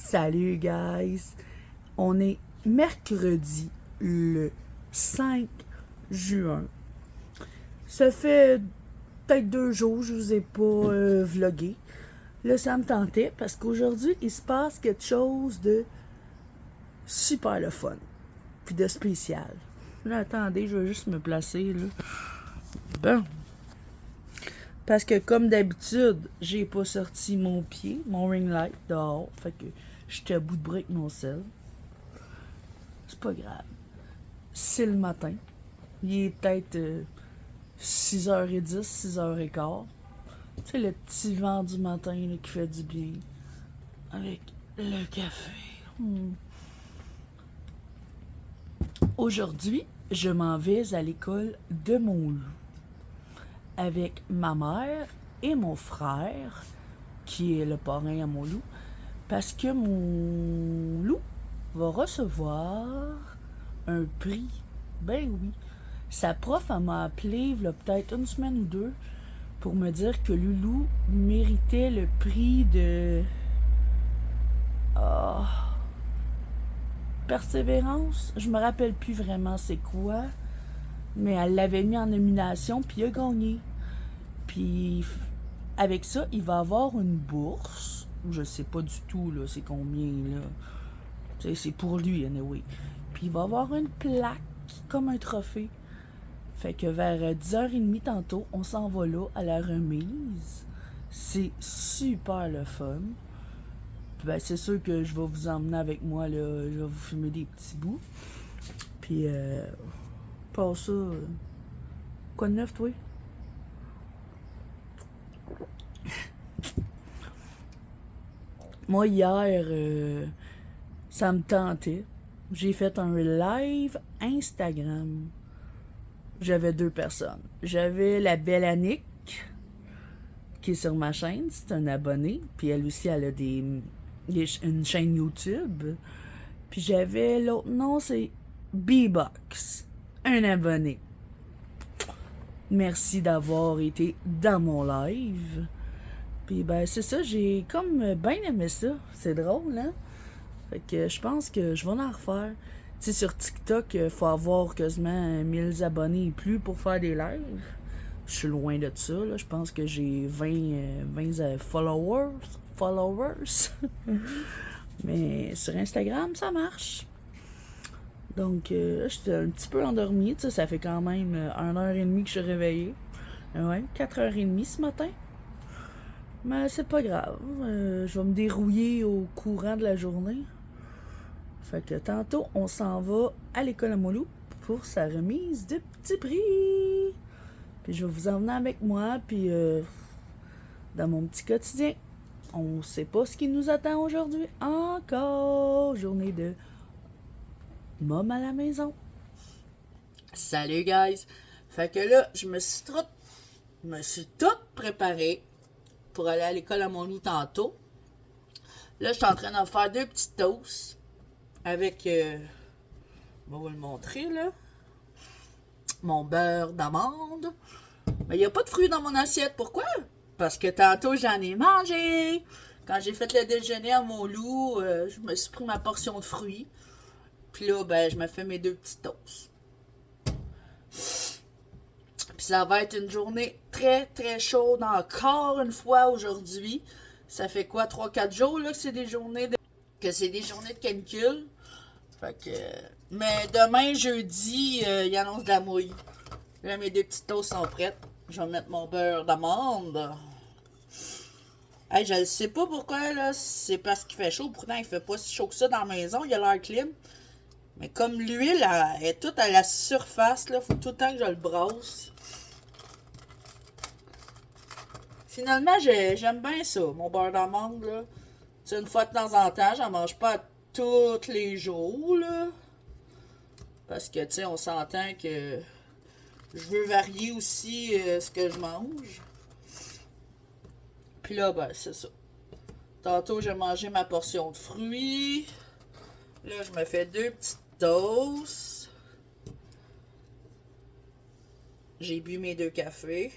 Salut guys! On est mercredi le 5 juin. Ça fait peut-être 2 jours que je vous ai pas vlogué. Là, ça me tentait parce qu'aujourd'hui, il se passe quelque chose de super le fun. Puis de spécial. Là, attendez, je vais juste me placer là. Bon. Parce que comme d'habitude, j'ai pas sorti mon pied, mon ring light dehors. Fait que j'étais à bout de bras avec mon sel. C'est pas grave. C'est le matin. Il est peut-être 6h10, 6h15. Tu sais, le petit vent du matin là, qui fait du bien. Avec le café. Aujourd'hui, je m'en vais à l'école de mon loup. Avec ma mère et mon frère, qui est le parrain à mon loup. Parce que mon loup va recevoir un prix. Ben oui. Sa prof, elle m'a appelé il y a peut-être une semaine ou deux pour me dire que Loulou méritait le prix de persévérance. Je me rappelle plus vraiment c'est quoi, mais elle l'avait mis en nomination puis il a gagné. Puis avec ça, il va avoir une bourse. Je sais pas du tout là, c'est combien là. C'est pour lui anyway. Puis il va avoir une plaque comme un trophée. Fait que vers 10h30 tantôt, on s'en va là à la remise. C'est super le fun. Puis ben, c'est sûr que je vais vous emmener avec moi, là. Je vais vous filmer des petits bouts. Puis, pas ça. Quoi de neuf, toi? Moi, hier, ça me tentait. J'ai fait un live Instagram. J'avais 2 personnes. J'avais la belle Annick, qui est sur ma chaîne, c'est un abonné. Puis elle aussi, elle a une chaîne YouTube. Puis j'avais l'autre nom, c'est B-Box, un abonné. Merci d'avoir été dans mon live. Puis ben c'est ça, j'ai comme bien aimé ça. C'est drôle, hein? Fait que je pense que je vais en refaire. Tu sais, sur TikTok, il faut avoir quasiment 1000 abonnés et plus pour faire des lives. Je suis loin de ça, là. Je pense que j'ai 20 followers. Mais sur Instagram, ça marche. Donc, j'étais un petit peu endormie. Tu sais, ça fait quand même 1h30 que je suis réveillée. Ouais, 4h30 ce matin. Mais c'est pas grave. Je vais me dérouiller au courant de la journée. Fait que tantôt, on s'en va à l'école à Molou pour sa remise de petits prix. Puis je vais vous emmener avec moi, puis dans mon petit quotidien. On sait pas ce qui nous attend aujourd'hui. Encore journée de môme à la maison. Salut guys! Fait que là, je me suis toute préparée pour aller à l'école à mon loup tantôt. Là, je suis en train d'en faire 2 petites toasts avec, je vais vous le montrer là, mon beurre d'amande. Mais il n'y a pas de fruits dans mon assiette. Pourquoi? Parce que tantôt, j'en ai mangé. Quand j'ai fait le déjeuner à mon loup, je me suis pris ma portion de fruits. Puis là, ben, je me fais mes 2 petits toasts. Puis ça va être une journée très, très chaude encore une fois aujourd'hui. Ça fait quoi, 3-4 jours là, que c'est des journées de canicule. Fait que... Mais demain, jeudi, il annonce de la mouille. Là, mes 2 petites toasts sont prêtes. Je vais mettre mon beurre d'amande. Hey, je ne sais pas pourquoi, là. C'est parce qu'il fait chaud. Pourtant, il fait pas si chaud que ça dans la maison. Il y a l'air clim. Mais comme l'huile elle est toute à la surface, là, faut tout le temps que je le brasse. Finalement, j'aime bien ça, mon beurre d'amande, là. Tu sais, une fois de temps en temps, j'en mange pas tous les jours, là. Parce que, tu sais, on s'entend que je veux varier aussi ce que je mange. Puis là, ben, c'est ça. Tantôt, j'ai mangé ma portion de fruits. Là, je me fais 2 petites toasts. J'ai bu mes 2 cafés.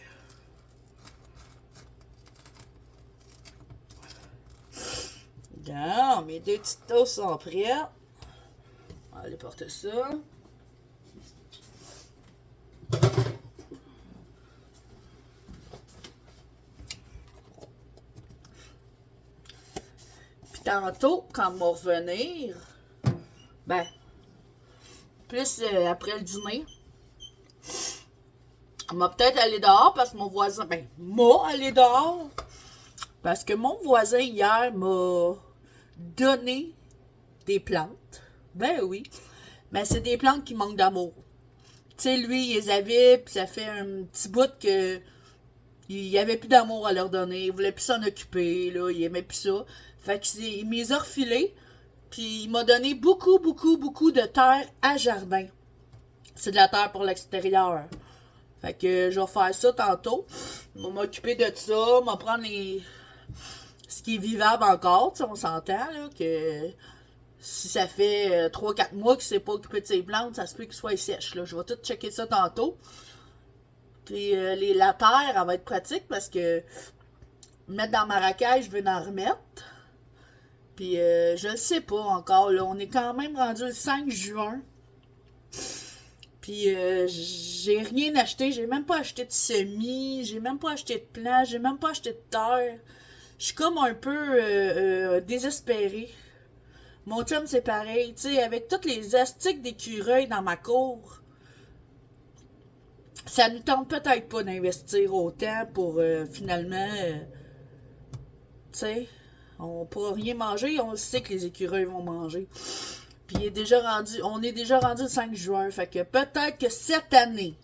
Bon, mes deux petites toasts sont prêtes. On va aller porter ça. Puis tantôt, quand on va revenir, ben, plus après le dîner, on va peut-être aller dehors parce que mon voisin, m'a allé dehors. Parce que mon voisin hier m'a donné des plantes. Ben oui. Mais c'est des plantes qui manquent d'amour. Tu sais, lui, il les avait, puis ça fait un petit bout que il y avait plus d'amour à leur donner. Il voulait plus s'en occuper, là. Il aimait plus ça. Fait qu'il me les a refilés, puis il m'a donné beaucoup, beaucoup, beaucoup de terre à jardin. C'est de la terre pour l'extérieur. Fait que je vais faire ça tantôt. Je vais m'occuper de ça, m'en prendre ce qui est vivable encore, on s'entend, là, que si ça fait 3-4 mois qu'il ne s'est pas occupé de ses plantes, ça se peut qu'il soit sèche, là. Je vais tout checker ça tantôt. Puis la terre, elle va être pratique parce que mettre dans ma racaille, je vais en remettre. Puis je ne sais pas encore, là. On est quand même rendu le 5 juin. Puis j'ai rien acheté. J'ai même pas acheté de semis. J'ai même pas acheté de plants. J'ai même pas acheté de terre. Je suis comme un peu désespérée. Mon chum, c'est pareil. Tu sais, avec toutes les astiques d'écureuils dans ma cour, ça nous tente peut-être pas d'investir autant pour finalement... tu sais, on pourra rien manger. On sait que les écureuils vont manger. Puis on est déjà rendu le 5 juin. Fait que peut-être que cette année,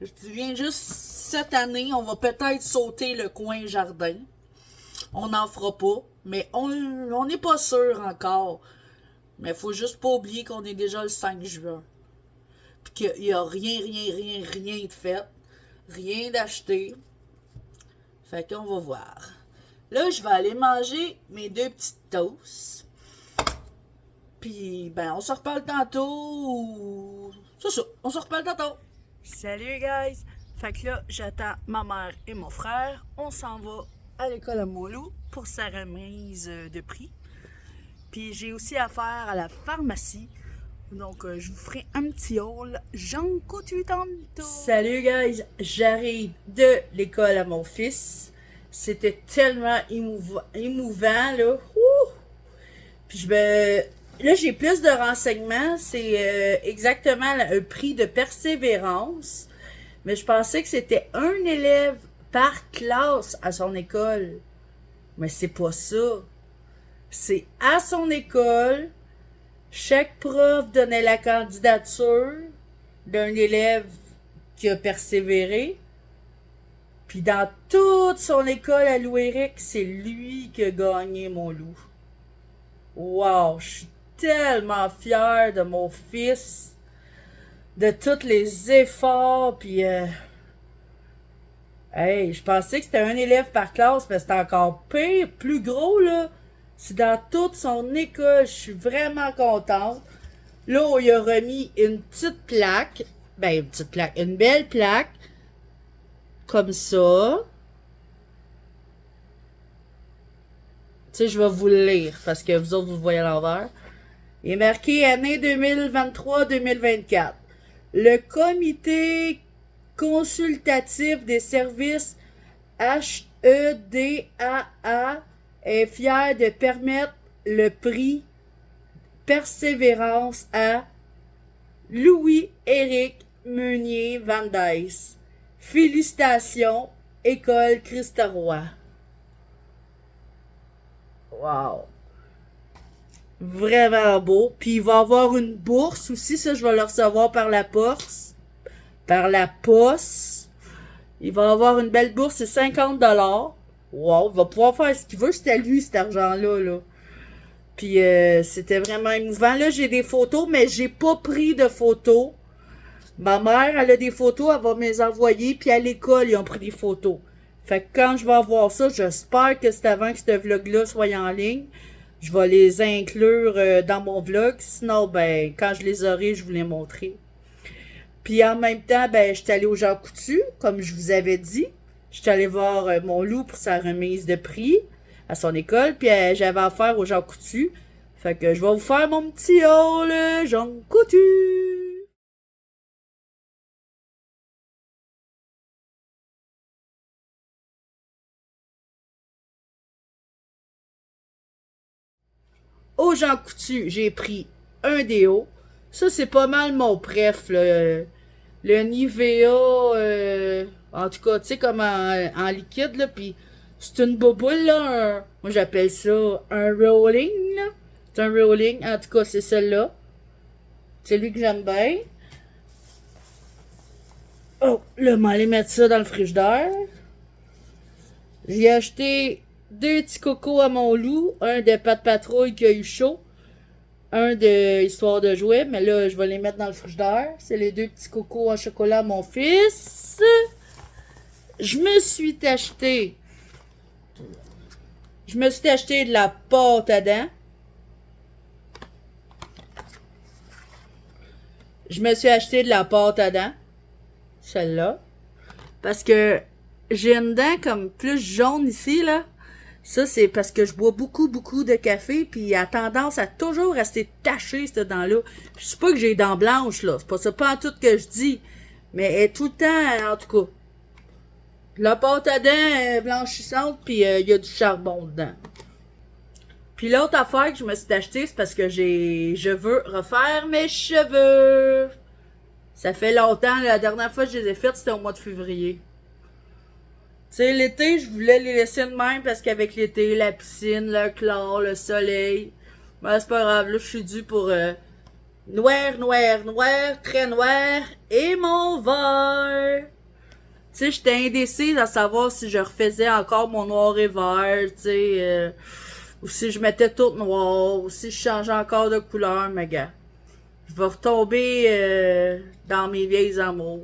je te viens juste cette année, on va peut-être sauter le coin jardin. On n'en fera pas, mais on n'est pas sûr encore. Mais il faut juste pas oublier qu'on est déjà le 5 juin. Puis qu'il n'y a rien de fait. Rien d'acheté. Fait qu'on va voir. Là, je vais aller manger mes deux petites toasts. Puis, on se reparle tantôt. C'est ça, on se reparle tantôt. Salut, guys! Fait que là, j'attends ma mère et mon frère. On s'en va à l'école à Montloup pour sa remise de prix. Puis j'ai aussi affaire à la pharmacie. Donc je vous ferai un petit haul. J'en couture tantôt. Salut guys, j'arrive de l'école à mon fils. C'était tellement émouvant là. Ouh! Puis là j'ai plus de renseignements. C'est exactement un prix de persévérance. Mais je pensais que c'était un élève par classe à son école. Mais c'est pas ça. C'est à son école, chaque prof donnait la candidature d'un élève qui a persévéré. Puis dans toute son école à Louéric, c'est lui qui a gagné mon loup. Wow, je suis tellement fière de mon fils, de tous les efforts, puis hey, je pensais que c'était un élève par classe, mais c'était encore pire, plus gros, là. C'est dans toute son école. Je suis vraiment contente. Là, on lui a remis une petite plaque. Une belle plaque. Comme ça. Tu sais, je vais vous le lire, parce que vous autres, vous le voyez à l'envers. Il est marqué année 2023-2024. Le comité consultatif des services HEDAA est fier de permettre le prix Persévérance à Louis-Éric Meunier-Van Dijs. Félicitations, École Christ-Roi. Wow! Vraiment beau. Puis il va avoir une bourse aussi, ça je vais le recevoir par la poste. Par la poste. Il va avoir une belle bourse, c'est 50$. Wow, il va pouvoir faire ce qu'il veut, c'était à lui cet argent-là, là. Puis c'était vraiment émouvant. Là, j'ai des photos, mais j'ai pas pris de photos. Ma mère, elle a des photos, elle va me les envoyer, puis à l'école, ils ont pris des photos. Fait que quand je vais avoir ça, j'espère que c'est avant que ce vlog-là soit en ligne. Je vais les inclure dans mon vlog. Sinon, quand je les aurai, je vous les montrerai. Puis en même temps, je suis allée au Jean Coutu, comme je vous avais dit. Je suis allée voir mon loup pour sa remise de prix. à son école, puis j'avais affaire aux Jean Coutu. Fait que je vais vous faire mon petit haul Jean Coutu. Aux Jean Coutu, j'ai pris un déo. Ça, c'est pas mal mon préf, là. Le Nivea, en tout cas, tu sais, comme en liquide, là, puis c'est une boboule, là, moi j'appelle ça un rolling, là. C'est un rolling, en tout cas, c'est celle-là. C'est lui que j'aime bien. Oh, là, on va aller mettre ça dans le frigidaire. J'ai acheté 2 petits cocos à mon loup, un de pâte patrouille qui a eu chaud, un de histoire de jouet, mais là, je vais les mettre dans le frigidaire. C'est les 2 petits cocos en chocolat à mon fils. Je me suis acheté de la pâte à dents. Je me suis acheté de la pâte à dents. Celle-là. Parce que j'ai une dent comme plus jaune ici, là. Ça, c'est parce que je bois beaucoup, beaucoup de café, puis il a tendance à toujours rester taché, cette dent-là. Je sais pas que j'ai les dents blanches, là. C'est pas ça, pas en tout que je dis. Mais elle est tout le temps, en tout cas. La pâte à dents est blanchissante, puis il y a du charbon dedans. Puis l'autre affaire que je me suis acheté, c'est parce que je veux refaire mes cheveux. Ça fait longtemps, la dernière fois que je les ai faites, c'était au mois de février. Tu sais, l'été, je voulais les laisser de même parce qu'avec l'été, la piscine, le chlore, le soleil, ben c'est pas grave, là, je suis due pour noir, noir, noir, très noir et mon vert. Tu sais, j'étais indécise à savoir si je refaisais encore mon noir et vert, tu sais, ou si je mettais tout noir, ou si je changeais encore de couleur, mais gars, je vais retomber dans mes vieilles amours.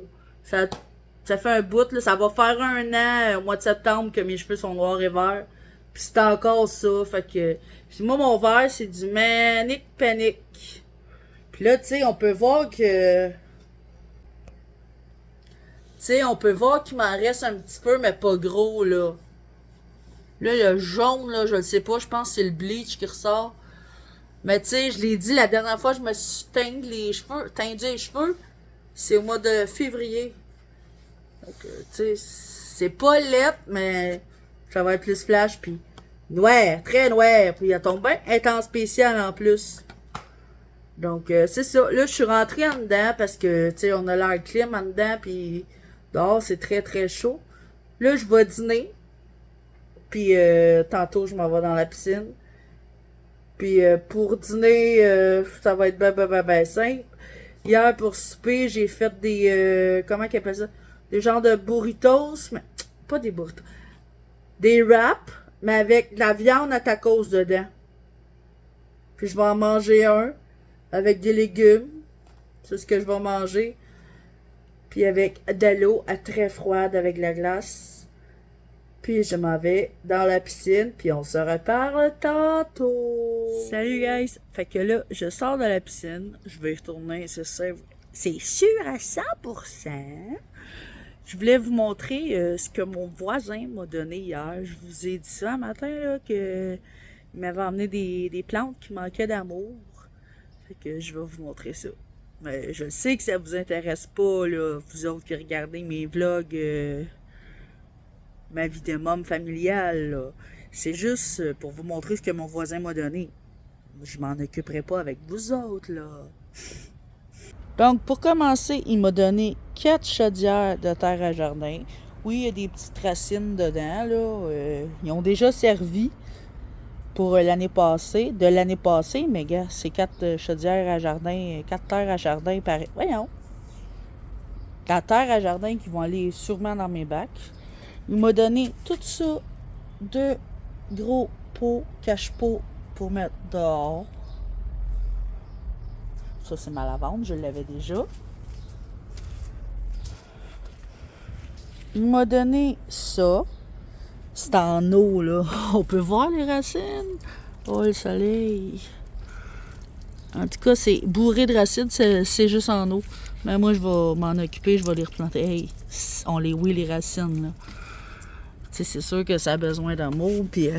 Ça fait un bout, là, ça va faire un an, au mois de septembre, que mes cheveux sont noirs et verts. Puis c'est encore ça, fait que... Puis moi, mon vert, c'est du Manic Panic. Puis là, tu sais, on peut voir que... Tu sais, on peut voir qu'il m'en reste un petit peu, mais pas gros, là. Là, le jaune, là, je le sais pas, je pense que c'est le bleach qui ressort. Mais tu sais, je l'ai dit la dernière fois, je me suis tendu les cheveux, c'est au mois de février. Donc, tu sais, c'est pas laid, mais ça va être plus flash, puis noir, très noir, puis il tombe bien, est en spécial en plus. Donc, c'est ça. Là, je suis rentrée en dedans parce que, tu sais, on a l'air clim en dedans, puis dehors, c'est très, très chaud. Là, je vais dîner, puis tantôt, je m'en vais dans la piscine. Puis pour dîner, ça va être ben simple. Hier, pour souper, j'ai fait des... comment qu'ils appellent ça? Des genres de burritos, mais pas des burritos. Des wraps, mais avec de la viande à tacos dedans. Puis je vais en manger un avec des légumes. C'est ce que je vais manger. Puis avec de l'eau à très froide avec de la glace. Puis je m'en vais dans la piscine, puis on se reparle tantôt. Salut guys! Fait que là, je sors de la piscine, je vais y retourner, c'est sûr à 100%. Je voulais vous montrer ce que mon voisin m'a donné hier. Je vous ai dit ça un matin, là, que il m'avait emmené des plantes qui manquaient d'amour. Fait que je vais vous montrer ça. Mais je sais que ça vous intéresse pas, là, vous autres qui regardez mes vlogs... ma vie de môme familiale, là. C'est juste pour vous montrer ce que mon voisin m'a donné. Je m'en occuperai pas avec vous autres, là. Donc, pour commencer, il m'a donné 4 chaudières de terre à jardin. Oui, il y a des petites racines dedans, là. Ils ont déjà servi pour l'année passée, mais gars, c'est 4 chaudières à jardin, 4 terres à jardin, pareil. Voyons. 4 terres à jardin qui vont aller sûrement dans mes bacs. Il m'a donné tout ça, 2 gros pots, cache-pots pour mettre dehors. Ça, c'est ma lavande, je l'avais déjà. Il m'a donné ça. C'est en eau, là. On peut voir les racines. Oh, le soleil. En tout cas, c'est bourré de racines, c'est juste en eau. Mais moi, je vais m'en occuper, je vais les replanter. Hey, on les racines, là. Tu sais, c'est sûr que ça a besoin d'amour, puis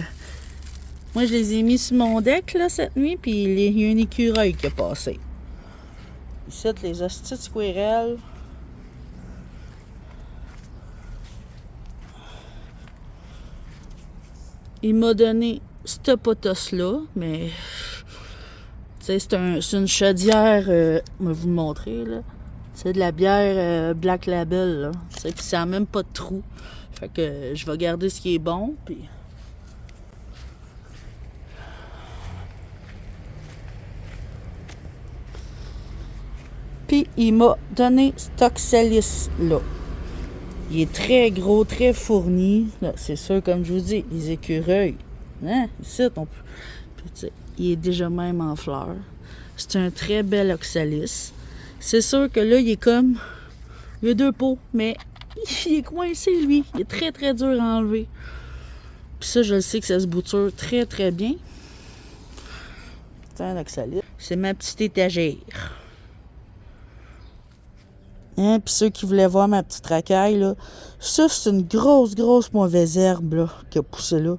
Moi, je les ai mis sur mon deck, là, cette nuit, puis il y a un écureuil qui a passé. Ici, les hosties de squirrels. Il m'a donné ce potos-là, mais... Tu sais, c'est une chaudière... je vais vous le montrer, là. C'est de la bière Black Label, là. Puis ça n'a même pas de trou. Fait que je vais garder ce qui est bon, puis... Puis il m'a donné cet Oxalis-là. Il est très gros, très fourni. Là, c'est sûr, comme je vous dis, les écureuils. Hein? Ici, on peut... Puis, tu sais, il est déjà même en fleurs. C'est un très bel Oxalis. C'est sûr que là, il est comme... Il y a deux pots, mais il est coincé, lui. Il est très, très dur à enlever. Puis ça, je le sais que ça se bouture très, très bien. C'est un Oxalis. C'est ma petite étagère. Hein? Puis ceux qui voulaient voir ma petite racaille, là, ça, c'est une grosse, grosse mauvaise herbe là, qui a poussé là.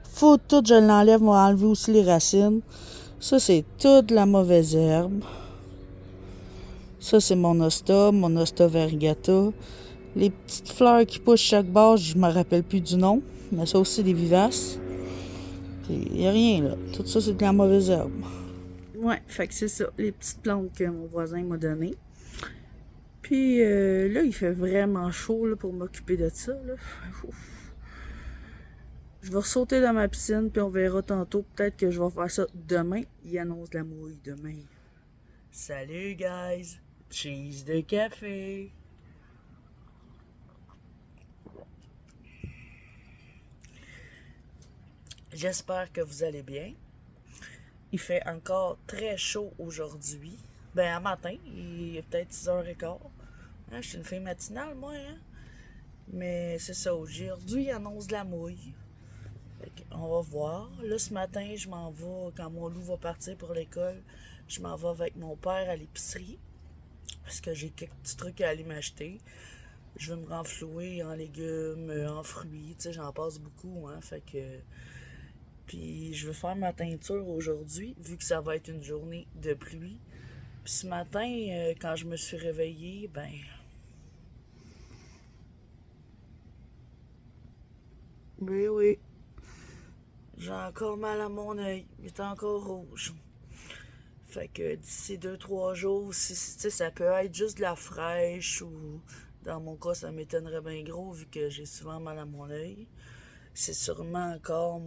Faut tout, je l'enlève, moi enlever aussi les racines. Ça, c'est toute la mauvaise herbe. Ça, c'est mon Hosta variegata. Les petites fleurs qui poussent chaque base, je me rappelle plus du nom. Mais ça aussi, des vivaces. Il n'y a rien, là. Tout ça, c'est de la mauvaise herbe. Ouais, fait que c'est ça. Les petites plantes que mon voisin m'a données. Puis là, il fait vraiment chaud là, pour m'occuper de ça. Là. Je vais ressauter dans ma piscine, puis on verra tantôt. Peut-être que je vais faire ça demain. Il annonce la mouille demain. Salut, guys! Cheese de café! J'espère que vous allez bien. Il fait encore très chaud aujourd'hui. Ben, à matin, il est peut-être 6h15. Hein, je suis une fille matinale, moi, hein? Mais c'est ça, aujourd'hui, il annonce de la mouille. On va voir. Là, ce matin, je m'en vais, quand mon loup va partir pour l'école, je m'en vais avec mon père à l'épicerie. Parce que j'ai quelques petits trucs à aller m'acheter. Je vais me renflouer en légumes, en fruits, tu sais, j'en passe beaucoup, hein, fait que... Puis je vais faire ma teinture aujourd'hui, vu que ça va être une journée de pluie. Puis ce matin, quand je me suis réveillée, ben... Oui. J'ai encore mal à mon œil. Il est encore rouge. Fait que d'ici 2-3 jours, si, ça peut être juste de la fraîche ou dans mon cas, ça m'étonnerait bien gros vu que j'ai souvent mal à mon œil. C'est sûrement encore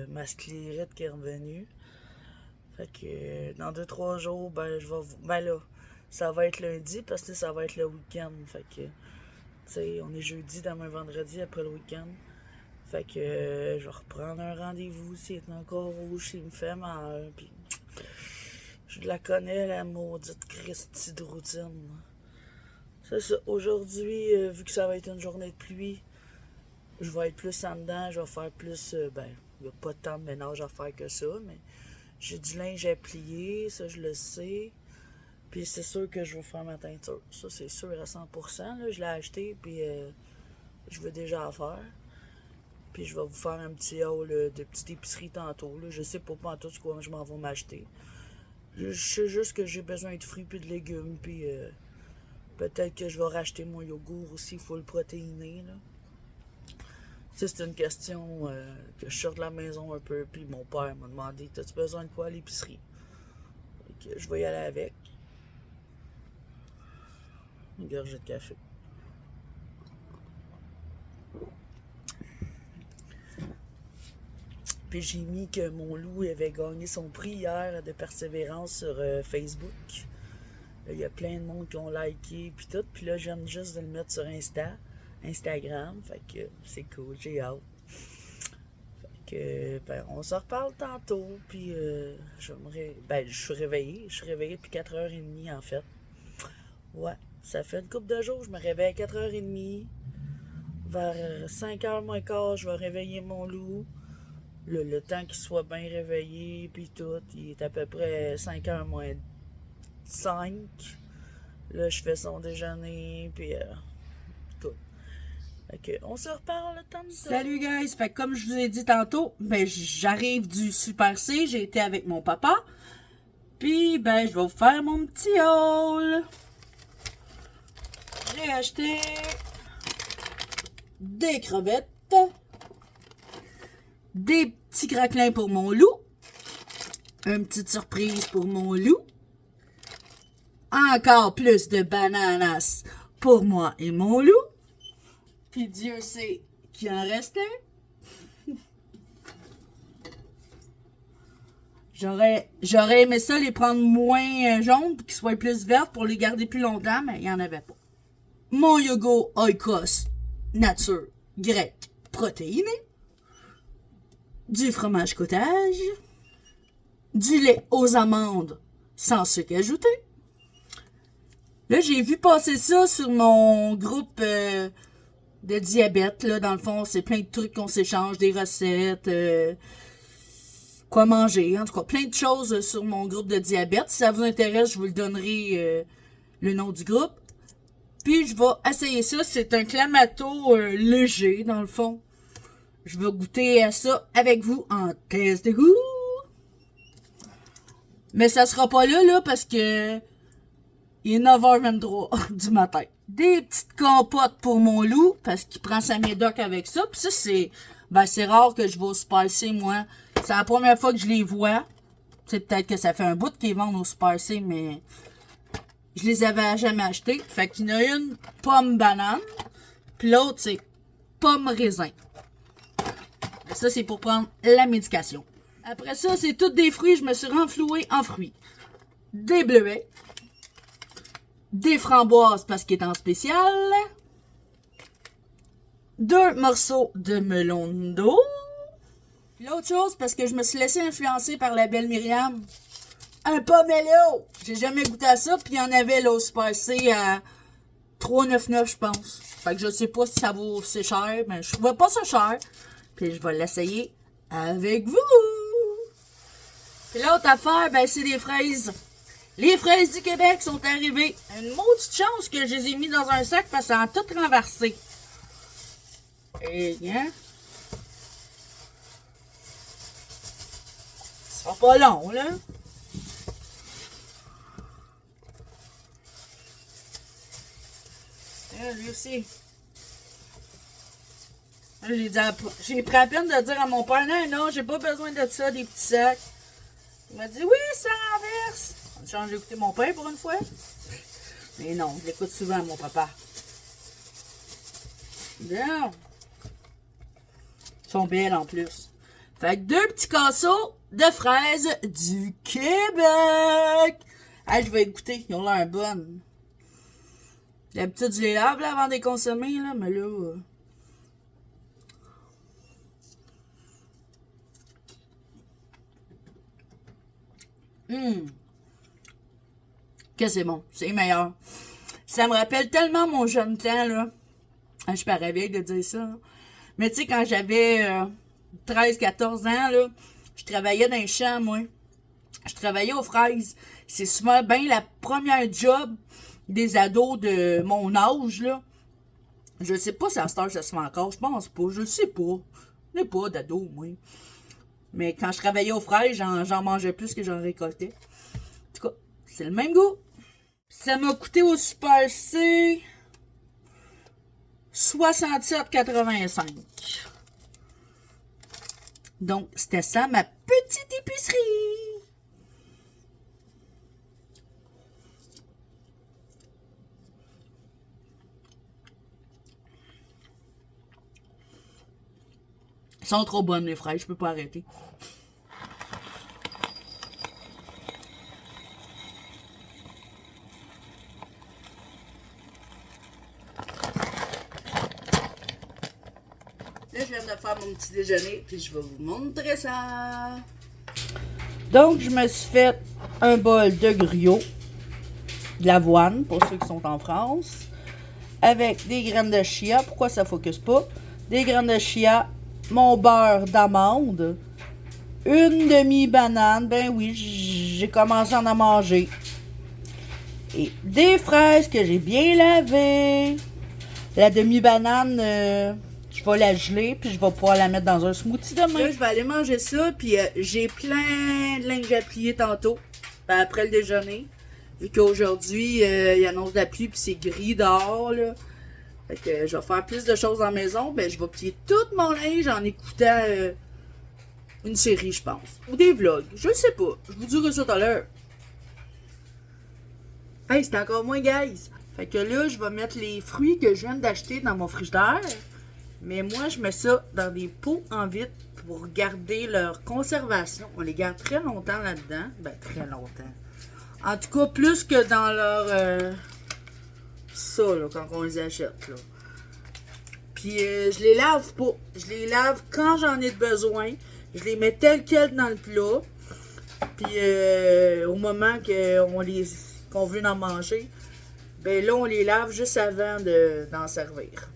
ma sclérite qui est revenue. Fait que dans 2-3 jours, ben je vais ben là, ça va être lundi parce que ça va être le week-end. Fait que tu sais, on est jeudi, demain vendredi après le week-end. Fait que je vais reprendre un rendez-vous s'il est encore rouge, s'il me fait mal. Puis je la connais, la maudite Christie de routine. C'est ça. Aujourd'hui, vu que ça va être une journée de pluie, je vais être plus en dedans. Je vais faire plus... ben, il n'y a pas tant de ménage à faire que ça, mais j'ai du linge à plier, ça je le sais. Puis c'est sûr que je vais faire ma teinture. Ça, c'est sûr à 100%. Là, je l'ai acheté, puis je veux déjà en faire. Puis je vais vous faire un petit haul de petite épicerie tantôt. Là. Je sais pas tout ce que je m'en vais m'acheter. Je sais juste que j'ai besoin de fruits puis de légumes. Puis peut-être que je vais racheter mon yogourt aussi, full protéiné. Là. Ça, c'est une question que je sors de la maison un peu. Puis mon père m'a demandé, t'as-tu besoin de quoi à l'épicerie? Je vais y aller avec. Une gorgée de café. Puis j'ai mis que mon loup avait gagné son prix hier de persévérance sur Facebook. Il y a plein de monde qui ont liké puis tout. Puis là, je viens juste de le mettre sur Instagram. Fait que c'est cool, j'ai hâte. Fait que, ben, on se reparle tantôt. Puis je suis réveillée. Je suis réveillée depuis 4h30 en fait. Ouais, ça fait une couple de jours. Je me réveille à 4h30. Vers 5h moins quart, je vais réveiller mon loup. Le temps qu'il soit bien réveillé, puis tout, il est à peu près 5h moins 5. Là, je fais son déjeuner, puis écoute. Fait que, on se reparle tantôt. Salut guys, fait que comme je vous ai dit tantôt, ben j'arrive du Super C, j'ai été avec mon papa. Puis ben je vais vous faire mon petit haul. J'ai acheté des crevettes, des petits craquelins pour mon loup, une petite surprise pour mon loup, encore plus de bananas pour moi et mon loup. Puis Dieu sait qu'il en restait. J'aurais aimé ça les prendre moins jaunes pour qu'ils soient plus verts pour les garder plus longtemps, mais il n'y en avait pas. Mon yogourt Oikos nature grec protéiné, du fromage cottage, du lait aux amandes sans sucre ajouté. Là, j'ai vu passer ça sur mon groupe de diabète. Là, dans le fond, c'est plein de trucs qu'on s'échange, des recettes, quoi manger, en tout cas, plein de choses sur mon groupe de diabète. Si ça vous intéresse, je vous le donnerai le nom du groupe. Puis, je vais essayer ça. C'est un clamato léger, dans le fond. Je vais goûter à ça avec vous en test de goût. Mais ça sera pas là, parce que il est 9h23 du matin. Des petites compotes pour mon loup, parce qu'il prend sa médoc avec ça. Puis ça, c'est rare que je vais au Super C, moi. C'est la première fois que je les vois. C'est peut-être que ça fait un bout qu'ils vendent au Super C, mais je les avais jamais achetés. Fait qu'il y en a une pomme banane, puis l'autre, c'est pomme raisin. Ça, c'est pour prendre la médication. Après ça, c'est tous des fruits. Je me suis renflouée en fruits. Des bleuets. Des framboises parce qu'il est en spécial. 2 morceaux de melon d'eau. L'autre chose, parce que je me suis laissé influencer par la belle Myriam, un pomelo. J'ai jamais goûté à ça, puis il y en avait là au Super C à 3,99 je pense. Fait que je sais pas si ça vaut c'est cher, mais je trouvais pas ça cher. Puis je vais l'essayer avec vous. Puis l'autre affaire, ben c'est des fraises. Les fraises du Québec sont arrivées. Une maudite chance que je les ai mis dans un sac parce que ça a tout renversé. Et hein? Ça sera pas long, là. Lui aussi. J'ai pris la peine de dire à mon père, non, j'ai pas besoin de ça, des petits sacs. Il m'a dit, oui, ça renverse. On change d'écouter mon père pour une fois. Mais non, je l'écoute souvent, mon papa. Bien. Ils sont belles en plus. Fait que 2 petits casseaux de fraises du Québec. Je vais écouter, ils ont l'air bonnes. D'habitude, je les lave là, avant de les consommer, là, mais là... Que c'est bon, c'est meilleur. Ça me rappelle tellement mon jeune temps, là. Je suis pas vieille de dire ça, là. Mais tu sais, quand j'avais 13-14 ans, là, je travaillais dans les champs, moi. Je travaillais aux fraises. C'est souvent bien la première job des ados de mon âge, là. Je sais pas si à cette heure ça se fait encore, je pense pas, je sais pas. Je n'ai pas d'ados, moi. Mais quand je travaillais aux fraises, j'en mangeais plus que j'en récoltais. En tout cas, c'est le même goût. Ça m'a coûté au Super C 67,85. Donc, c'était ça ma petite épicerie. Elles sont trop bonnes, les fraises, je peux pas arrêter. Là, je viens de faire mon petit déjeuner, puis je vais vous montrer ça. Donc, je me suis fait un bol de gruau, de l'avoine, pour ceux qui sont en France, avec des graines de chia. Pourquoi ça focus pas? Des graines de chia, mon beurre d'amande, une demi-banane, ben oui, j'ai commencé à en manger. Et des fraises que j'ai bien lavées. La demi-banane, je vais la geler, puis je vais pouvoir la mettre dans un smoothie demain. Là, je vais aller manger ça, puis j'ai plein de linge à plier tantôt, ben, après le déjeuner. Vu qu'aujourd'hui, il annonce de la pluie, puis c'est gris dehors, là. Fait que je vais faire plus de choses dans la maison. Ben, je vais plier tout mon linge en écoutant une série, je pense. Ou des vlogs. Je sais pas. Je vous dirai ça tout à l'heure. Hey, c'est encore moins, guys. Fait que là, je vais mettre les fruits que je viens d'acheter dans mon frigidaire. Mais moi, je mets ça dans des pots en vitre pour garder leur conservation. On les garde très longtemps là-dedans. Ben, très longtemps. En tout cas, plus que dans leur... ça, là, quand on les achète, là. Puis, je les lave pas. Je les lave quand j'en ai besoin. Je les mets tel quel dans le plat. Puis, au moment qu'on veut en manger, ben là, on les lave juste avant d'en servir.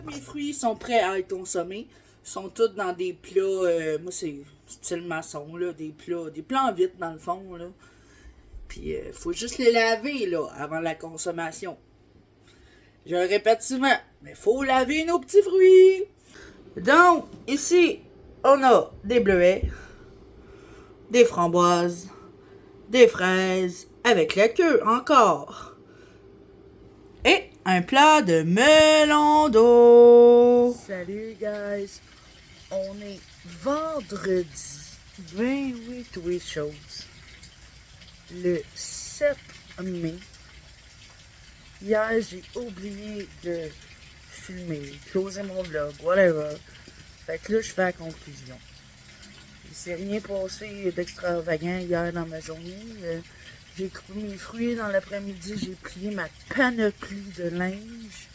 Mes fruits sont prêts à être consommés. Ils sont tous dans des plats, moi c'est style maçon, là, des plats en vitre dans le fond, là. Puis faut juste les laver, là, avant la consommation. Je le répète souvent, mais faut laver nos petits fruits. Donc, ici, on a des bleuets, des framboises, des fraises, avec la queue encore. Et un plat de melon d'eau. Salut, guys. On est vendredi 28 oui, choses. Le 7 mai. Hier, j'ai oublié de filmer, closer mon vlog, whatever. Fait que là, je fais la conclusion. Il s'est rien passé d'extravagant hier dans ma journée. J'ai coupé mes fruits dans l'après-midi, j'ai plié ma panoplie de linge.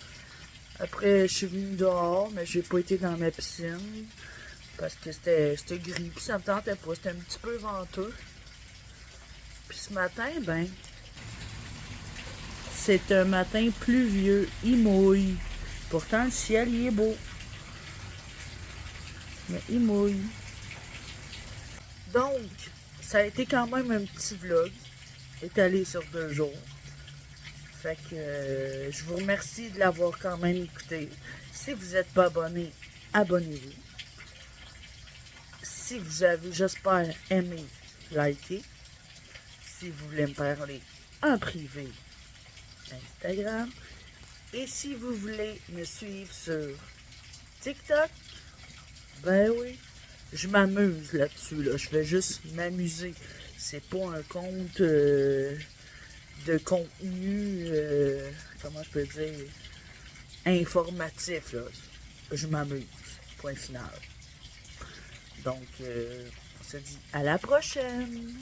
Après, je suis venue dehors, mais j'ai pas été dans ma piscine. Parce que c'était gris, puis ça me tentait pas, c'était un petit peu venteux. Puis ce matin, ben, c'est un matin pluvieux, il mouille. Pourtant, le ciel, il est beau. Mais il mouille. Donc, ça a été quand même un petit vlog, étalé sur 2 jours. Fait que je vous remercie de l'avoir quand même écouté. Si vous n'êtes pas abonné, abonnez-vous. Si vous avez, j'espère, aimé, likez. Si vous voulez me parler en privé, Instagram. Et si vous voulez me suivre sur TikTok, ben oui, je m'amuse là-dessus. Là. Je vais juste m'amuser. C'est pas un compte de contenu, comment je peux dire, informatif. Là. Je m'amuse. Point final. Donc, on se dit à la prochaine.